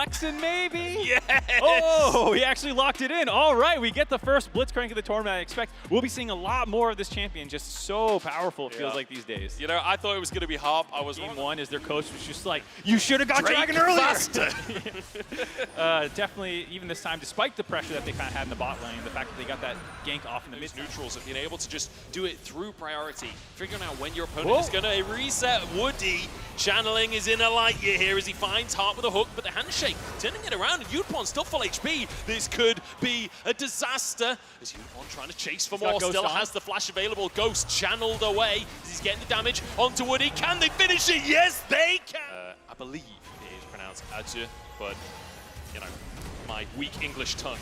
flexing maybe? Yes! Oh, he actually locked it in. All right, we get the first Blitzcrank of the tournament. I expect we'll be seeing a lot more of this champion. Just so powerful, it feels like these days. You know, I thought it was going to be Harp. I was Game wrong. one is their coach was just like, you should have got Drake Dragon earlier. faster. Definitely, even this time, despite the pressure that they kind of had in the bot lane, the fact that they got that gank off in the mid. Those neutrals have been able to just do it through priority, figuring out when your opponent is going to reset. Woody channeling is in a light year here as he finds Hart with a hook, but the handshake turning it around, and Yudpon still full HP. This could be a disaster as Yudpon trying to chase for more, still has the flash available. Ghost channeled away as he's getting the damage onto Woody. Can they finish it? Yes, they can! I believe it is pronounced Adju, but, you know, my weak English tongue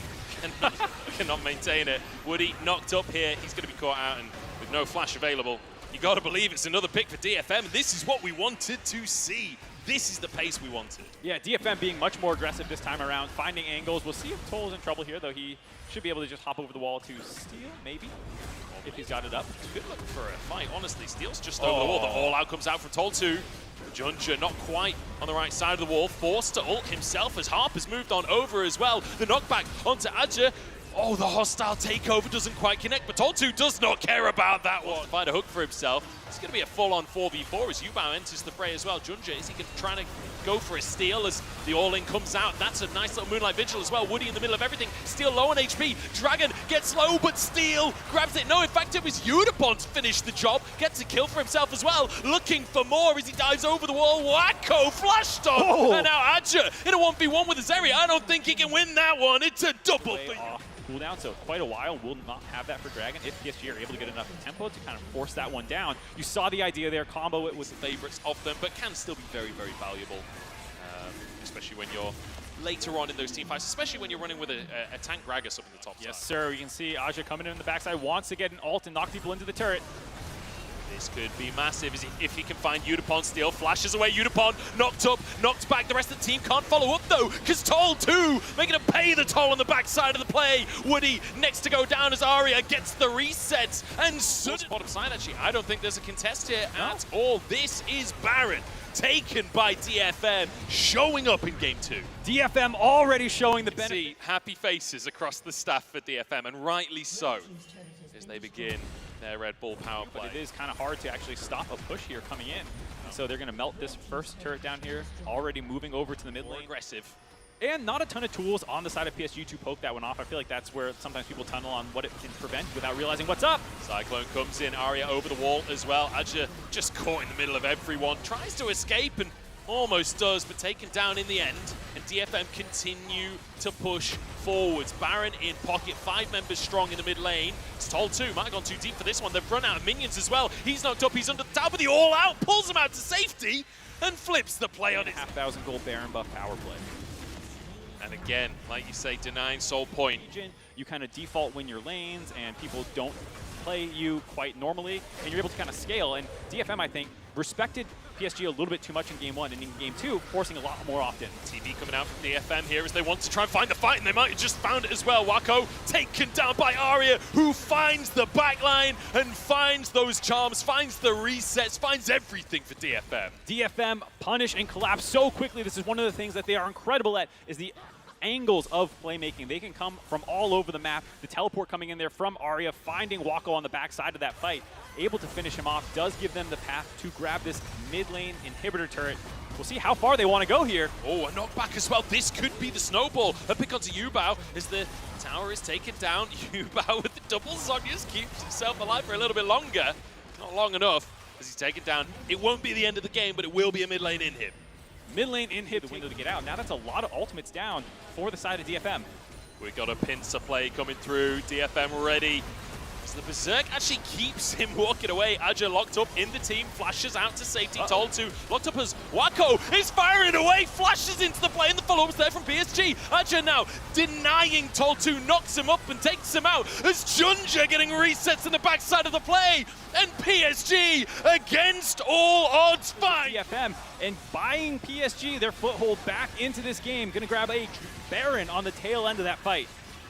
cannot maintain it. Woody knocked up here. He's going to be caught out, and with no flash available, you got to believe it's another pick for DFM. This is what we wanted to see. This is the pace we wanted. Yeah, DFM being much more aggressive this time around, finding angles. We'll see if Toll is in trouble here, though he should be able to just hop over the wall to steal, maybe, if he's got it up. Good look for a fight, honestly. Steel's just over the wall. The all-out comes out from Toll 2. Junja not quite on the right side of the wall, forced to ult himself as Harp has moved on over as well. The knockback onto Adja. Oh, the hostile takeover doesn't quite connect, but Toltu does not care about that one. Find a hook for himself. It's going to be a full-on 4v4 as Yubao enters the fray as well. Junja, is he trying to go for a steal as the all-in comes out? That's a nice little Moonlight Vigil as well. Woody in the middle of everything. Steel low on HP. Dragon gets low, but Steel grabs it. No, in fact, it was Udapon to finish the job. Gets a kill for himself as well. Looking for more as he dives over the wall. Wacko flashed on. And now Adja in a 1v1 with Azeri. I don't think he can win that one. It's a double for you. Cooldown, so quite a while. Will not have that for Dragon if PSG are able to get enough tempo to kind of force that one down. You saw the idea there, combo it with favorites of them, but can still be very, very valuable, especially when you're later on in those team fights, especially when you're running with a tank Gragas up in the top side. Yes, sir. You can see Aja coming in the backside, wants to get an ult and knock people into the turret. This could be massive if he can find Udapon. Steal flashes away. Udapon knocked up, knocked back. The rest of the team can't follow up though, because Toll 2 making him pay the toll on the backside of the play. Woody next to go down as Arya gets the resets and bottom side actually. I don't think there's a contest here at all. This is Baron taken by DFM, showing up in game 2. DFM already showing the benefit. See happy faces across the staff for DFM, and rightly so, as they begin their Red Bull power play. But it is kind of hard to actually stop a push here coming in. So they're going to melt this first turret down here, already moving over to the mid lane. Aggressive. And not a ton of tools on the side of PSG to poke that one off. I feel like that's where sometimes people tunnel on what it can prevent without realizing what's up. Cyclone comes in, Arya over the wall as well. Adja just caught in the middle of everyone, tries to escape and almost does, but taken down in the end. And DFM continue to push forwards. Baron in pocket, 5 members strong in the mid lane. It's Toll 2, might have gone too deep for this one. They've run out of minions as well. He's knocked up, he's under the tower, but the all-out pulls him out to safety and flips the play on his 1,000 gold Baron buff power play. And again, like you say, denying soul point. You kind of default win your lanes, and people don't play you quite normally, and you're able to kind of scale. And DFM, I think, respected PSG a little bit too much in game 1, and in game 2, forcing a lot more often. TV coming out from DFM here as they want to try and find the fight, and they might have just found it as well. Wacko taken down by Arya, who finds the backline and finds those charms, finds the resets, finds everything for DFM. DFM punish and collapse so quickly. This is one of the things that they are incredible at, is the angles of playmaking. They can come from all over the map. The teleport coming in there from Arya, finding Wacko on the backside of that fight, able to finish him off, does give them the path to grab this mid lane inhibitor turret. We'll see how far they want to go here. Oh, a knockback as well. This could be the snowball. A pick onto Yubao as the tower is taken down. Yubao with the double Zonyas keeps himself alive for a little bit longer. Not long enough as he's taken down. It won't be the end of the game, but it will be a mid lane in him. Mid lane in hit the window to get out. Now that's a lot of ultimates down for the side of DFM. We got a pincer play coming through. DFM ready. So the Berserk actually keeps him walking away. Adja locked up in the team, flashes out to safety. Toll 2 locked up as Wacko is firing away, flashes into the play, and the follow-ups there from PSG. Adja now denying Toll 2, knocks him up and takes him out as Junja getting resets in the backside of the play. And PSG against all odds fight. DFM and buying PSG their foothold back into this game. Gonna grab a Baron on the tail end of that fight.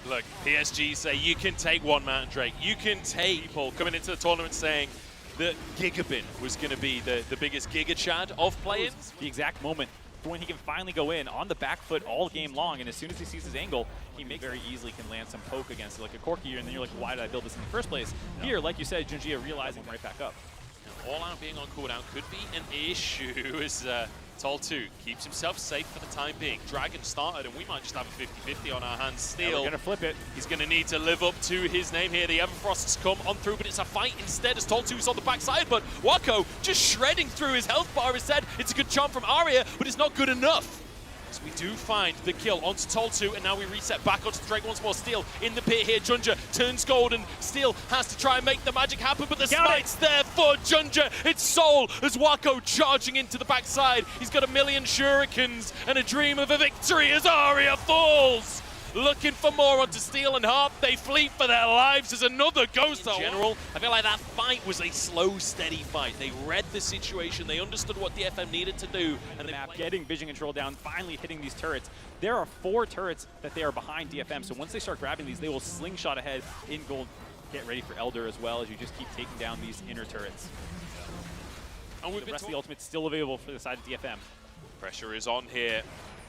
Look, PSG say you can take one Mountain Drake. You can take people coming into the tournament saying that Gigabin was going to be the biggest Giga Chad of play-ins. The exact moment when he can finally go in on the back foot all game long, and as soon as he sees his angle, he very easily can land some poke against it, like a Corki, and then you're like, why did I build this in the first place? No. Here, like you said, ďUN KY realizing right back up. All out being on cooldown could be an issue as Tol2 keeps himself safe for the time being. Dragon started, and we might just have a 50-50 on our hands still. Yeah, we're going to flip it. He's going to need to live up to his name here. The Everfrosts come on through, but it's a fight instead as Tol2's on the backside. But Wako just shredding through his health bar instead. It's a good charm from Aria, but it's not good enough. So we do find the kill onto Tol2, and now we reset back onto Drake once more. Steel in the pit here. ďUN KY turns gold, and Steel has to try and make the magic happen, but the smite's there for ďUN KY. It's Soul as Wako charging into the backside. He's got a million shurikens and a dream of a victory as Aria falls. Looking for more onto Steel and Harp. They flee for their lives as another ghost. In general, I feel like that fight was a slow, steady fight. They read the situation. They understood what DFM needed to do. And the map getting vision control down, finally hitting these turrets. There are 4 turrets that they are behind DFM, so once they start grabbing these, they will slingshot ahead in gold. Get ready for Elder as well as you just keep taking down these inner turrets. And the rest of the ultimate's still available for the side of DFM. Pressure is on here,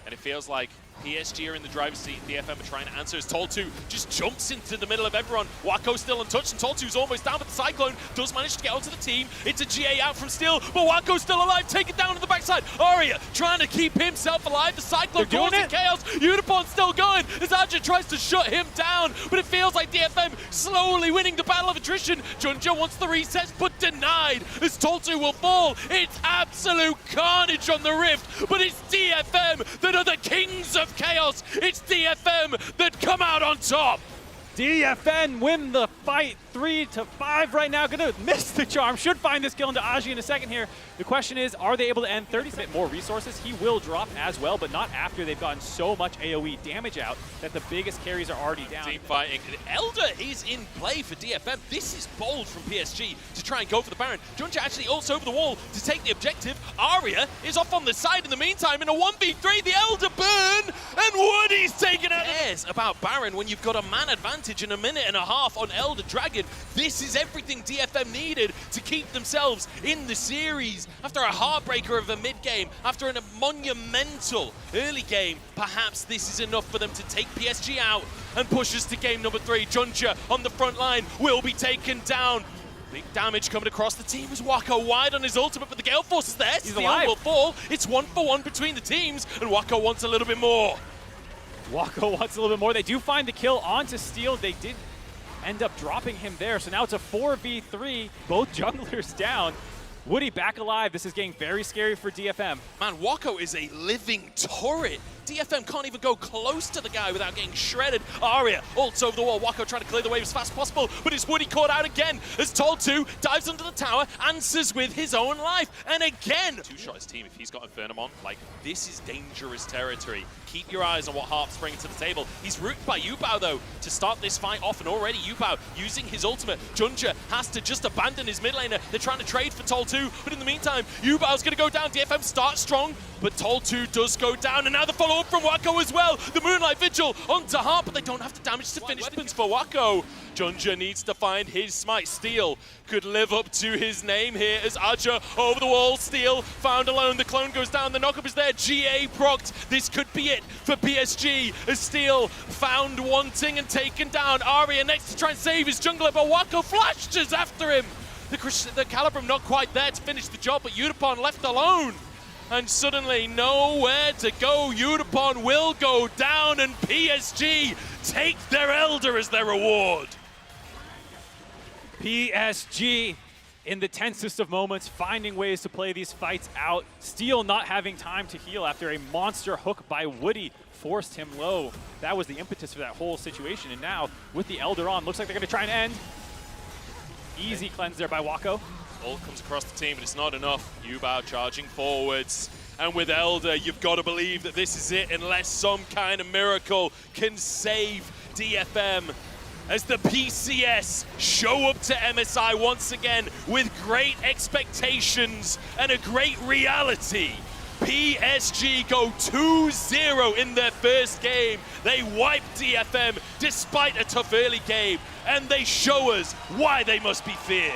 and it feels like PSG are in the driver's seat. DFM are trying to answer as Tol2 just jumps into the middle of everyone. Wako still untouched, and Tol2's almost down, but the Cyclone does manage to get onto the team. It's a GA out from Steel, but Wako's still alive, taken down to the backside. Aria trying to keep himself alive. The Cyclone causing chaos. Unicorn's still going as Adja tries to shut him down, but it feels like DFM slowly winning the battle of attrition. ďUN KY wants the resets, but denied as Tol2 will fall. It's absolute carnage on the Rift, but it's DFM that are the kings of chaos. It's DFM that come out on top. DFM win the fight 3-5 right now. Gonna miss the charm. Should find this kill into Aji in a second here. The question is, are they able to end 30 bit more resources? He will drop as well, but not after they've gotten so much AoE damage out that the biggest carries are already down. Team fighting. Elder is in play for DFM. This is bold from PSG to try and go for the Baron. ďUN KY actually ults over the wall to take the objective. Aria is off on the side in the meantime in a 1v3. The Elder burn, and Woody's taken out. Cares about Baron when you've got a man advantage in a minute and a half on Elder Dragon. This is everything DFM needed to keep themselves in the series. After a heartbreaker of a mid-game, after a monumental early game, perhaps this is enough for them to take PSG out and push us to game number 3. ďUN KY on the front line will be taken down. Big damage coming across the team as Wako wide on his ultimate, but the Gale Force is there. Steel will fall. It's 1-for-1 between the teams, and Wako wants a little bit more. Wako wants a little bit more. They do find the kill onto Steel. They did end up dropping him there, so now it's a 4v3. Both junglers down. Woody back alive. This is getting very scary for DFM. Man, Wako is a living turret. DFM can't even go close to the guy without getting shredded. Aria ults over the wall. Wako trying to clear the wave as fast as possible, but it's Woody caught out again as Tol2 dives under the tower, answers with his own life, and again. Two-shot his team if he's got Infernum on. Like, this is dangerous territory. Keep your eyes on what Harp's bringing to the table. He's rooted by Yubao, though, to start this fight off, and already Yubao using his ultimate. ďUN KY has to just abandon his mid laner. They're trying to trade for Tol2, but in the meantime, Yubao's going to go down. DFM starts strong, but Tol2 does go down, and now the follow-up from Wako as well. The Moonlight Vigil onto Harp, but they don't have the damage to finish weapons for Wako. ďUN KY needs to find his smite. Steel could live up to his name here as Adja over the wall. Steel found alone. The clone goes down. The knockup is there. GA procced. This could be it for PSG as Steel found wanting and taken down. Aria next to try and save his jungler, but Wako flashes after him. The Calibrum not quite there to finish the job, but Udapon left alone. And suddenly nowhere to go. Udapon will go down, and PSG take their Elder as their reward. PSG in the tensest of moments, finding ways to play these fights out. Steel not having time to heal after a monster hook by Woody forced him low. That was the impetus for that whole situation. And now with the Elder on, looks like they're going to try and end. Easy cleanse there by Wako. Ult comes across the team, but it's not enough. Yubao charging forwards. And with Elder, you've got to believe that this is it, unless some kind of miracle can save DFM. As the PCS show up to MSI once again with great expectations and a great reality. PSG go 2-0 in their first game. They wipe DFM despite a tough early game, and they show us why they must be feared.